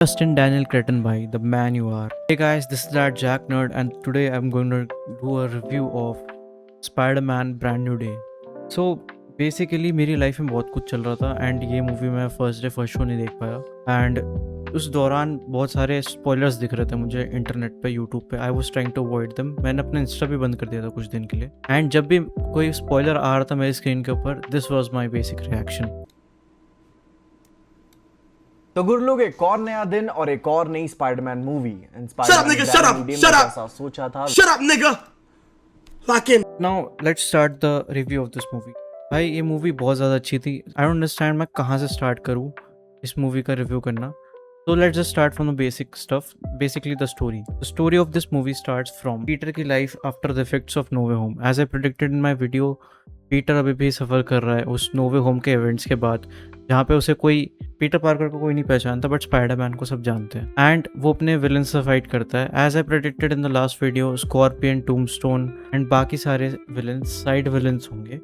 Justin Daniel Cretton bhai, the man you are. Hey guys, this is that Jack Nerd and today I'm going to do a review of Spider-Man Brand New Day. So basically मेरी life में बहुत कुछ चल रहा था and ये movie मैं first day first show नहीं देख पाया एंड उस दौरान बहुत सारे स्पॉयलर्स दिख रहे थे मुझे इंटरनेट पे यूट्यूब पे। I was trying to avoid them. मैंने अपना इंस्टा भी बंद कर दिया था कुछ दिन के लिए एंड जब भी कोई स्पॉयलर आ रहा था मेरी स्क्रीन के ऊपर this was my basic reaction. तो गुरलोग एक और नया दिन और एक और नई स्पाइडरमैन मूवी सोचा था। Now let's start the review of this movie. भाई ये मूवी बहुत ज़्यादा अच्छी थी। आई डोंट अंडरस्टैंड मैं कहाँ से स्टार्ट करूँ इस मूवी का रिव्यू करना। So let's just start from the basic stuff. Basically the story. The story of this movie starts from Peter की life after the effects of No Way Home. As I predicted in my video, Peter अभी भी सफ़र कर रहा है उस No Way Home के events के बाद, जहाँ पे उसे कोई पीटर पार्कर को कोई नहीं पहचानता बट स्पाइडरमैन को सब जानते हैं एंड वो अपने विलन से फाइट करता है। As I predicted in the last video, Scorpion, Tombstone and बाकी सारे विलन्स साइड विलन्स होंगे।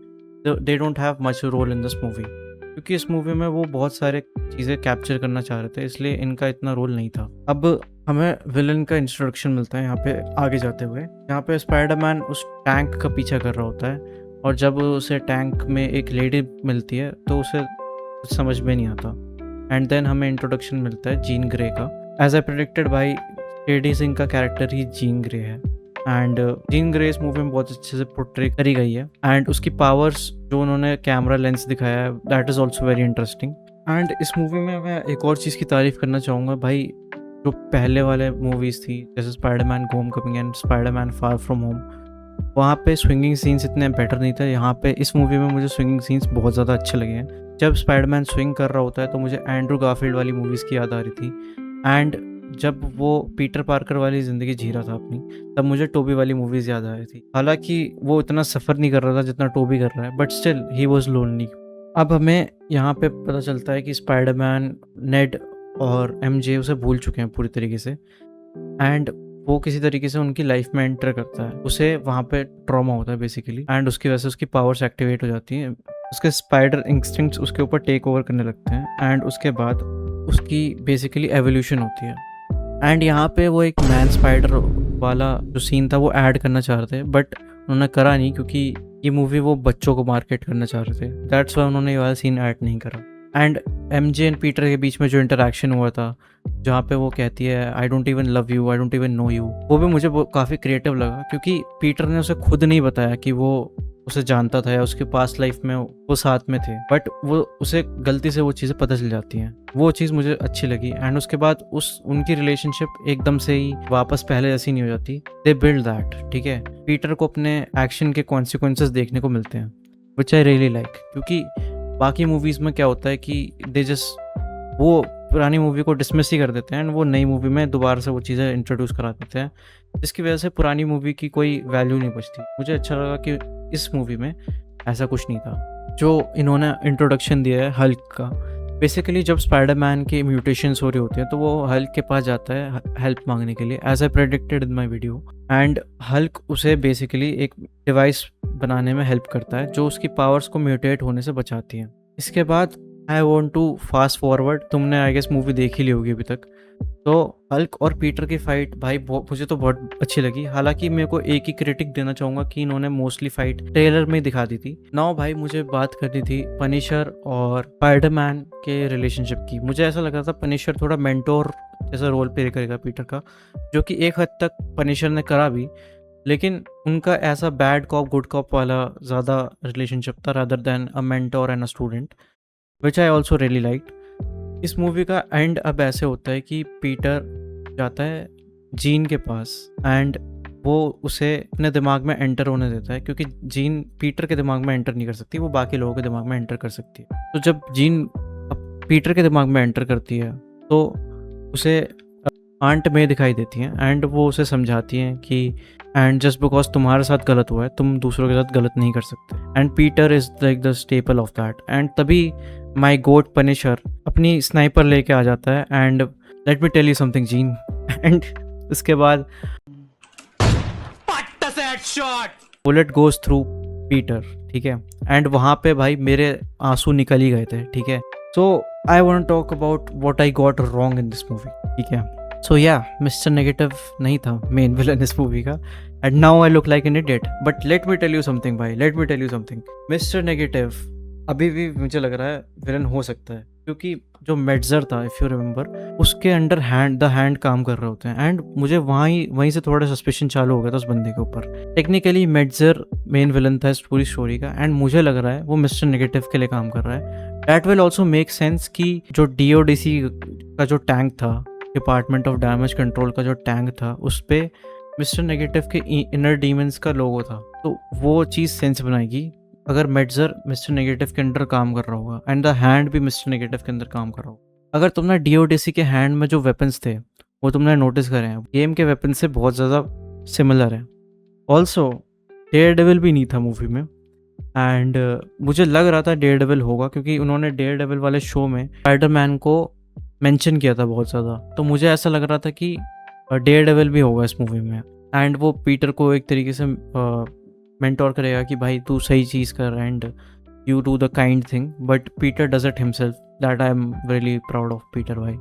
They don't have much role in this movie क्योंकि इस मूवी में वो बहुत सारे चीज़ें कैप्चर करना चाह रहे थे, इसलिए इनका इतना रोल नहीं था। अब हमें विलन का इंट्रोडक्शन मिलता है यहाँ पे आगे जाते हुए। यहाँ पे स्पाइडरमैन उस टैंक का पीछा कर रहा होता है और जब उसे टैंक में एक लेडी मिलती है तो उसे कुछ समझ में नहीं आता एंड देन हमें इंट्रोडक्शन मिलता है जीन ग्रे का। एज आई प्रेडिक्टेड भाई शेडी सिंह का कैरेक्टर ही जीन ग्रे है एंड जीन ग्रे इस मूवी में बहुत अच्छे से पोर्ट्रे करी गई है एंड उसकी पावर्स जो उन्होंने कैमरा लेंस दिखाया है that is also very interesting. And इस मूवी में मैं एक और चीज़ की तारीफ़ करना चाहूँगा भाई, जो पहले वाले मूवीज़ थी जैसे Spiderman Homecoming and Spiderman far from home, वहाँ पे स्विंगिंग सीन्स इतने बेटर नहीं थे। यहाँ पे इस मूवी में मुझे स्विंगिंग सीन्स बहुत ज़्यादा अच्छे लगे हैं। जब स्पाइडरमैन स्विंग कर रहा होता है तो मुझे एंड्रू गारफील्ड वाली मूवीज़ की याद आ रही थी एंड जब वो पीटर पार्कर वाली ज़िंदगी जी रहा था अपनी, तब मुझे टोबी वाली मूवीज़ याद आ रही थी। हालांकि वो इतना सफ़र नहीं कर रहा था जितना टोबी कर रहा है but still he was lonely. अब हमें यहाँ पे पता चलता है कि स्पाइडरमैन, नेड और एमजे उसे भूल चुके हैं पूरी तरीके से एंड वो किसी तरीके से उनकी लाइफ में एंटर करता है। उसे वहाँ पे ट्रॉमा होता है बेसिकली एंड उसकी वजह से उसकी पावर्स एक्टिवेट हो जाती हैं, उसके स्पाइडर इंस्टिंक्ट्स उसके ऊपर टेक ओवर करने लगते हैं एंड उसके बाद उसकी बेसिकली एवोल्यूशन होती है। एंड यहाँ पे वो एक मैन स्पाइडर वाला जो सीन था वो ऐड करना चाह रहे थे बट उन्होंने करा नहीं क्योंकि ये मूवी वो बच्चों को मार्केट करना चाह रहे थे। दैट्स वाई उन्होंने ये वाला सीन ऐड नहीं करा। एंड एमजे एंड पीटर के बीच में जो इंटरेक्शन हुआ था जहाँ पे वो कहती है I don't even love you, I don't even know you, वो भी मुझे काफ़ी क्रिएटिव लगा क्योंकि पीटर ने उसे खुद नहीं बताया कि वो उसे जानता था या उसके पास्ट लाइफ में वो साथ में थे बट वो उसे गलती से वो चीज़ें पता चल जाती हैं। वो चीज़ मुझे अच्छी लगी एंड उसके बाद उनकी रिलेशनशिप एकदम से ही वापस पहले जैसी नहीं हो जाती। दे बिल्ड दैट, ठीक है। पीटर को अपने एक्शन के कॉन्सिक्वेंसेस देखने को मिलते हैं विच आई रियली लाइक, क्योंकि बाकी मूवीज़ में क्या होता है कि दे जस्ट वो पुरानी मूवी को डिसमिस ही कर देते हैं एंड वो नई मूवी में दोबारा से वो चीज़ें इंट्रोड्यूस करा देते हैं जिसकी वजह से पुरानी मूवी की कोई वैल्यू नहीं बचती। मुझे अच्छा लगा कि इस मूवी में ऐसा कुछ नहीं था। जो इन्होंने इंट्रोडक्शन दिया है हल्क का, बेसिकली जब स्पाइडरमैन के म्यूटेशंस हो रहे होते हैं तो वो हल्क के पास जाता है हेल्प मांगने के लिए as I predicted in my video and Hulk उसे बेसिकली एक डिवाइस बनाने में हेल्प करता है जो उसकी पावर्स को म्यूटेट होने से बचाती है। इसके बाद I want to fast forward, तुमने आई गेस मूवी देख ही ली होगी अभी तक। तो हल्क और पीटर की फाइट भाई मुझे तो बहुत अच्छी लगी। हालांकि मेरे को एक ही क्रिटिक देना चाहूँगा कि इन्होंने मोस्टली फाइट ट्रेलर में दिखा दी थी। नाउ भाई मुझे बात करनी थी पनिशर और स्पाइडरमैन के रिलेशनशिप की। मुझे ऐसा लग रहा था पनिशर थोड़ा मेंटोर जैसा रोल प्ले करेगा पीटर का, जो कि एक हद तक पनिशर ने करा भी, लेकिन उनका ऐसा बैड कॉप गुड कॉप वाला ज़्यादा रिलेशनशिप था rather than a mentor and a student which I also really liked. इस मूवी का एंड अब ऐसे होता है कि पीटर जाता है जीन के पास एंड वो उसे अपने दिमाग में एंटर होने देता है क्योंकि जीन पीटर के दिमाग में एंटर नहीं कर सकती, वो बाकी लोगों के दिमाग में एंटर कर सकती है। तो जब जीन पीटर के दिमाग में एंटर करती है तो उसे आंट में दिखाई देती हैं एंड वो उसे समझाती हैं कि एंड जस्ट बिकॉज तुम्हारे साथ गलत हुआ है तुम दूसरों के साथ गलत नहीं कर सकते and Peter is like the staple of that. And तभी माई गोट पनिशर अपनी स्नाइपर लेके आ जाता है and let me tell you something Jean and उसके बाद बुलेट गोज थ्रू पीटर, ठीक है। एंड वहाँ पे भाई मेरे आंसू निकल ही गए थे, ठीक है। So I want to talk about what I got wrong in this movie. ठीक है। सो या मिस्टर नेगेटिव नहीं था मेन विलन इस मूवी का, and now I look like an idiot. But let me tell you something भाई, let me tell you something, Mister Negative अभी भी मुझे लग रहा है विलन हो सकता है, क्योंकि जो मेडजर था इफ़ यू रिमेंबर, उसके अंडर हैंड द हैंड काम कर रहे होते हैं, एंड मुझे वहीं से थोड़ा सस्पिशन चालू हो गया था उस बंदे के ऊपर। टेक्निकली मेडजर मेन विलन था इस पूरी स्टोरी का, एंड मुझे लग रहा है वो मिस्टर नेगेटिव के लिए काम कर रहा है। That will also make sense कि जो DODC का जो टैंक था, डिपार्टमेंट ऑफ डैमेज कंट्रोल का जो टैंक था, उस पर मिस्टर नेगेटिव के इनर डीमंस का लोगो था, तो वो चीज़ सेंस बनाएगी अगर मेडजर मिस्टर नेगेटिव के अंदर काम कर रहा होगा, एंड द हैंड भी मिस्टर नेगेटिव के अंदर काम कर रहा होगा। अगर तुमने DODC के हैंड में जो वेपन्स थे वो तुमने नोटिस करे हैं, गेम के वेपन से बहुत ज़्यादा सिमिलर है। ऑल्सो डेयरडेविल भी नहीं था मूवी में, एंड मुझे लग रहा था डेयरडेविल होगा, क्योंकि उन्होंने डेयरडेविल वाले शो में स्पाइडरमैन को मेंशन किया था बहुत ज़्यादा, तो मुझे ऐसा लग रहा था कि डेयरडेविल भी होगा इस मूवी में, एंड वो पीटर को एक तरीके से मेंटोर करेगा कि भाई तू सही चीज़ कर, and you do the kind thing, but Peter does it himself. That I am really proud of Peter भाई।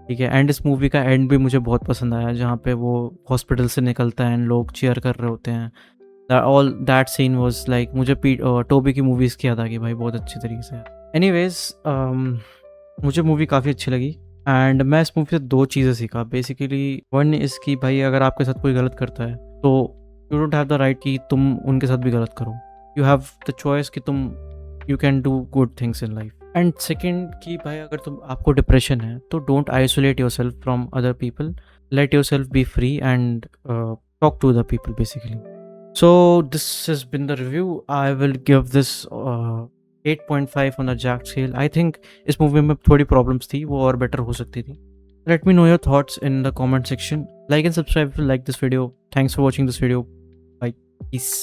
ठीक है, एंड इस मूवी का एंड भी मुझे बहुत पसंद आया, जहाँ पे वो हॉस्पिटल से निकलता है एंड लोग चीयर कर रहे होते हैं। All that scene was like, मुझे टोबी की मूवीज़ की याद आ गई भाई बहुत अच्छी तरीके से। एनीवेज मुझे मूवी काफ़ी अच्छी लगी, एंड मैं इस मूवी से 2 चीज़ें सीखा बेसिकली। वन इज़ कि भाई अगर आपके साथ कोई गलत करता है तो you don't have the right कि तुम उनके साथ भी गलत करो। यू हैव द चॉइस कि तुम you can do good things in life. And second कि भाई अगर आपको डिप्रेशन है तो don't isolate yourself from other people, let yourself be free and talk to the people basically. So this has been the review. I will give this 8.5 on the Jack scale. I think इस movie में थोड़ी problems थी, वो और better हो सकती थी। Let me know your thoughts in the comment section. Like and subscribe if you like this video. Thanks for watching this video. Bye. Peace.